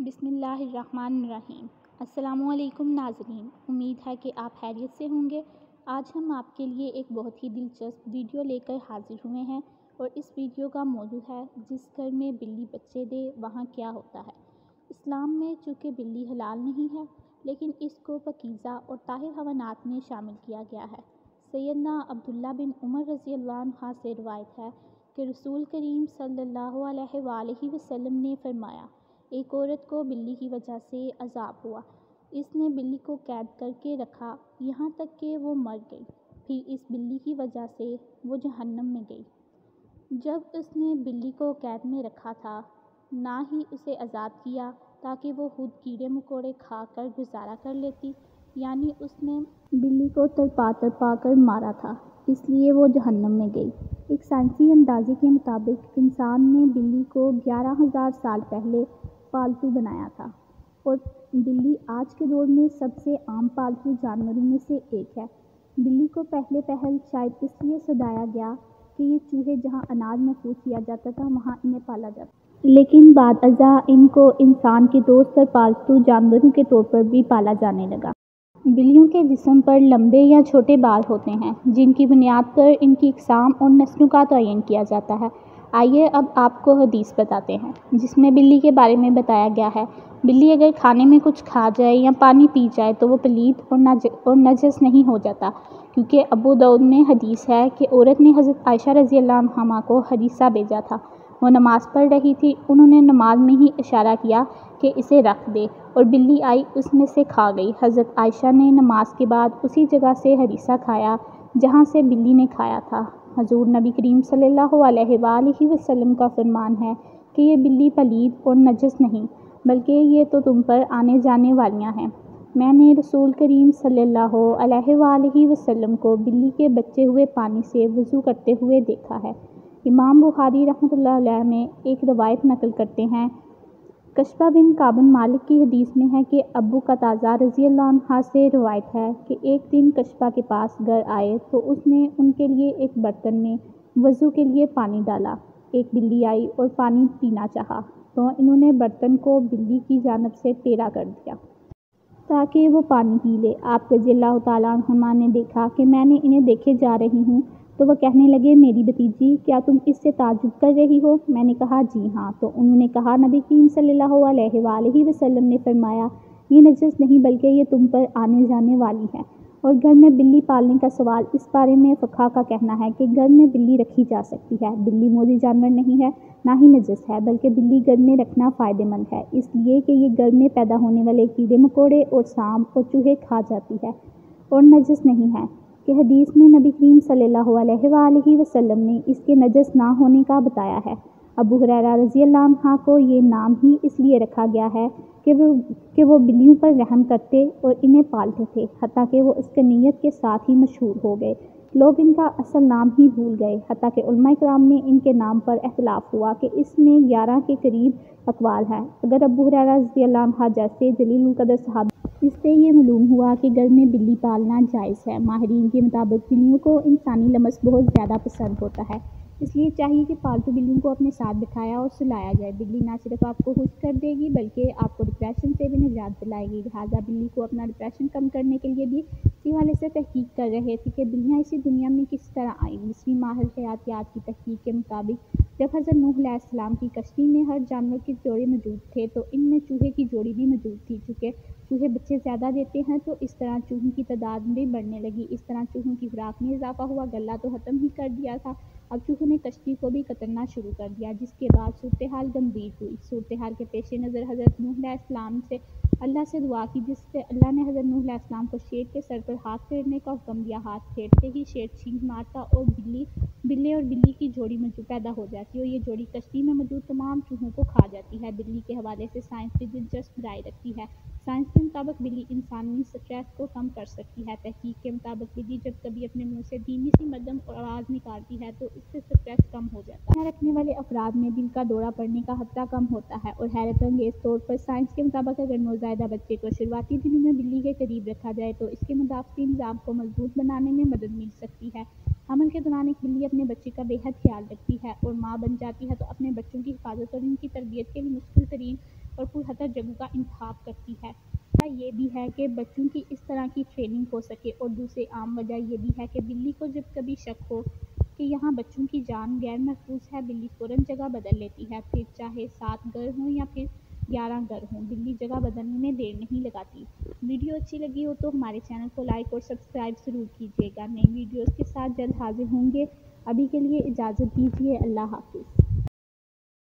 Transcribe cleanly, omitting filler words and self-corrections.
بسم اللہ الرحمن الرحیم۔ السلام علیکم ناظرین، امید ہے کہ آپ خیریت سے ہوں گے۔ آج ہم آپ کے لیے ایک بہت ہی دلچسپ ویڈیو لے کر حاضر ہوئے ہیں اور اس ویڈیو کا موضوع ہے جس گھر میں بلی بچے دے وہاں کیا ہوتا ہے۔ اسلام میں چونکہ بلی حلال نہیں ہے لیکن اس کو پاکیزہ اور طاہر حیوانات میں شامل کیا گیا ہے۔ سیدنا عبداللہ بن عمر رضی اللہ عنہ سے روایت ہے کہ رسول کریم صلی اللہ علیہ وآلہ وسلم نے فرمایا، ایک عورت کو بلی کی وجہ سے عذاب ہوا۔ اس نے بلی کو قید کر کے رکھا یہاں تک کہ وہ مر گئی، پھر اس بلی کی وجہ سے وہ جہنم میں گئی۔ جب اس نے بلی کو قید میں رکھا تھا نہ ہی اسے آزاد کیا تاکہ وہ خود کیڑے مکوڑے کھا کر گزارا کر لیتی، یعنی اس نے بلی کو تڑپا کر مارا تھا، اس لیے وہ جہنم میں گئی۔ ایک سائنسی اندازے کے مطابق انسان نے بلی کو 11,000 سال پہلے پالتو بنایا تھا اور بلی آج کے دور میں سب سے عام پالتو جانوروں میں سے ایک ہے۔ بلی کو پہل شاید اس لیے سجایا گیا کہ یہ چوہے جہاں اناج محفوظ کیا جاتا تھا وہاں انہیں پالا جاتا، لیکن بعد ازاں ان کو انسان کے دوست اور پالتو جانوروں کے طور پر بھی پالا جانے لگا۔ بلیوں کے جسم پر لمبے یا چھوٹے بال ہوتے ہیں جن کی بنیاد پر ان کی اقسام اور نسلوں کا تعین کیا جاتا ہے۔ آئیے اب آپ کو حدیث بتاتے ہیں جس میں بلی کے بارے میں بتایا گیا ہے، بلی اگر کھانے میں کچھ کھا جائے یا پانی پی جائے تو وہ پلید اور نجس نہیں ہو جاتا، کیونکہ ابو داؤد میں حدیث ہے کہ عورت نے حضرت عائشہ رضی اللہ عنہا کو حدیثہ بھیجا تھا۔ وہ نماز پڑھ رہی تھی، انہوں نے نماز میں ہی اشارہ کیا کہ اسے رکھ دے اور بلی آئی اس میں سے کھا گئی۔ حضرت عائشہ نے نماز کے بعد اسی جگہ سے حدیثہ کھایا جہاں سے بلی نے کھایا تھا۔ حضور نبی کریم صلی اللہ علیہ وآلہ وسلم کا فرمان ہے کہ یہ بلی پلید اور نجس نہیں بلکہ یہ تو تم پر آنے جانے والیاں ہیں۔ میں نے رسول کریم صلی اللہ علیہ وآلہ وسلم کو بلی کے بچے ہوئے پانی سے وضو کرتے ہوئے دیکھا ہے۔ امام بخاری رحمۃ اللہ علیہ میں ایک روایت نقل کرتے ہیں، کشبہ بن کعب مالک کی حدیث میں ہے کہ ابو قتادہ رضی اللہ عنہ سے روایت ہے کہ ایک دن کشبہ کے پاس گھر آئے تو اس نے ان کے لیے ایک برتن میں وضو کے لیے پانی ڈالا۔ ایک بلی آئی اور پانی پینا چاہا تو انہوں نے برتن کو بلی کی جانب سے ٹیڑھا کر دیا تاکہ وہ پانی پی لے۔ آپ رضی اللہ تعالیٰ عنہما نے دیکھا کہ میں نے انہیں دیکھے جا رہی ہوں تو وہ کہنے لگے، میری بھتیجی کیا تم اس سے تعجب کر رہی ہو؟ میں نے کہا جی ہاں، تو انہوں نے کہا نبی کریم صلی اللہ علیہ وآلہ وسلم نے فرمایا یہ نجس نہیں بلکہ یہ تم پر آنے جانے والی ہے۔ اور گھر میں بلی پالنے کا سوال، اس بارے میں فقہا کا کہنا ہے کہ گھر میں بلی رکھی جا سکتی ہے۔ بلی موذی جانور نہیں ہے نہ ہی نجس ہے بلکہ بلی گھر میں رکھنا فائدہ مند ہے، اس لیے کہ یہ گھر میں پیدا ہونے والے کیڑے مکوڑے اور سانپ اور چوہے کھا جاتی ہے اور نجس نہیں ہے، کہ حدیث میں نبی کریم صلی اللہ علیہ وآلہ وسلم نے اس کے نجس نہ ہونے کا بتایا ہے۔ ابو ہریرہ رضی اللہ عنہ کو یہ نام ہی اس لیے رکھا گیا ہے کہ وہ بلیوں پر رحم کرتے اور انہیں پالتے تھے، حتیٰ کہ وہ اس کنیت کے ساتھ ہی مشہور ہو گئے۔ لوگ ان کا اصل نام ہی بھول گئے، حتیٰ کہ علماء کرام میں ان کے نام پر اختلاف ہوا کہ اس میں 11 کے قریب اقوال ہیں۔ اگر ابو ہریرہ رضی اللہ عنہ جیسے جلیل القدر صحابی، اس سے یہ معلوم ہوا کہ گھر میں بلی پالنا جائز ہے۔ ماہرین کے مطابق بلیوں کو انسانی لمس بہت زیادہ پسند ہوتا ہے، اس لیے چاہیے کہ پالتو بلیوں کو اپنے ساتھ بٹھایا اور سلایا جائے۔ بلی نہ صرف آپ کو خوش کر دے گی بلکہ آپ کو ڈپریشن سے بھی نجات دلائے گی۔ لہٰذا بلی کو اپنا ڈپریشن کم کرنے کے لیے بھی اسی حوالے سے تحقیق کر رہے تھے کہ بلیاں اسی دنیا میں کس طرح آئیں۔ مصری ماہر حیاتیات کی تحقیق کے مطابق جب حضرت نوح علیہ السلام کی کشتی میں ہر جانور کے جوڑے موجود تھے تو ان میں چوہے کی جوڑی بھی موجود تھی۔ چونکہ چوہے بچے زیادہ دیتے ہیں تو اس طرح چوہوں کی تعداد بھی بڑھنے لگی۔ اس طرح چوہوں کی خوراک میں اضافہ ہوا، غلہ تو ختم ہی کر دیا تھا، اب چوہوں نے کشتی کو بھی کترنا شروع کر دیا، جس کے بعد صورتحال گمبھیر ہوئی۔ صورتحال کے پیش نظر حضرت نوح علیہ السلام سے اللہ سے دعا کی، جس سے اللہ نے حضرت نوح علیہ السلام کو شیر کے سر پر ہاتھ پھیرنے کا حکم دیا۔ ہاتھ پھیرتے ہی شیر چھینک مارتا اور بلے اور بلی کی جوڑی پیدا ہو جاتی اور یہ جوڑی کشتی میں موجود تمام چوہوں کو کھا جاتی ہے۔ بلی کے حوالے سے سائنس بھی دلچسپ رائے رکھتی ہے۔ سائنس کے مطابق بلی انسانی سٹریس کو کم کر سکتی ہے۔ تحقیق کے مطابق بلی جب کبھی اپنے منہ سے دھیمی سی مدھم آواز نکالتی ہے تو اس سے سٹریس کم ہو جاتا ہے۔ رکھنے والے افراد میں دل کا دورہ پڑنے کا خطرہ کم ہوتا ہے اور حیرت انگیز طور پر سائنس کے مطابق اگر نوزائیدہ بچے کو شروعاتی دنوں میں بلی کے قریب رکھا جائے تو اس کے مدافعتی نظام کو مضبوط بنانے میں مدد مل سکتی ہے۔ حمل کے دوران ایک بلی اپنے بچے کا بے حد خیال رکھتی ہے اور ماں بن جاتی ہے تو اپنے بچوں کی حفاظت اور ان کی تربیت کے لیے مشکل ترین اور پرخطر جگہوں کا انتخاب کرتی ہے۔ وجہ یہ بھی ہے کہ بچوں کی اس طرح کی ٹریننگ ہو سکے، اور دوسری عام وجہ یہ بھی ہے کہ بلی کو جب کبھی شک ہو کہ یہاں بچوں کی جان غیر محفوظ ہے، بلی فوراً جگہ بدل لیتی ہے، پھر چاہے 7 گھر ہوں یا پھر 11 گھر ہوں، بلی جگہ بدلنے میں دیر نہیں لگاتی۔ ویڈیو اچھی لگی ہو تو ہمارے چینل کو لائک اور سبسکرائب ضرور کیجیے گا۔ نئی ویڈیوز کے ساتھ جلد حاضر ہوں گے۔ ابھی کے لیے اجازت دیجیے، اللہ حافظ۔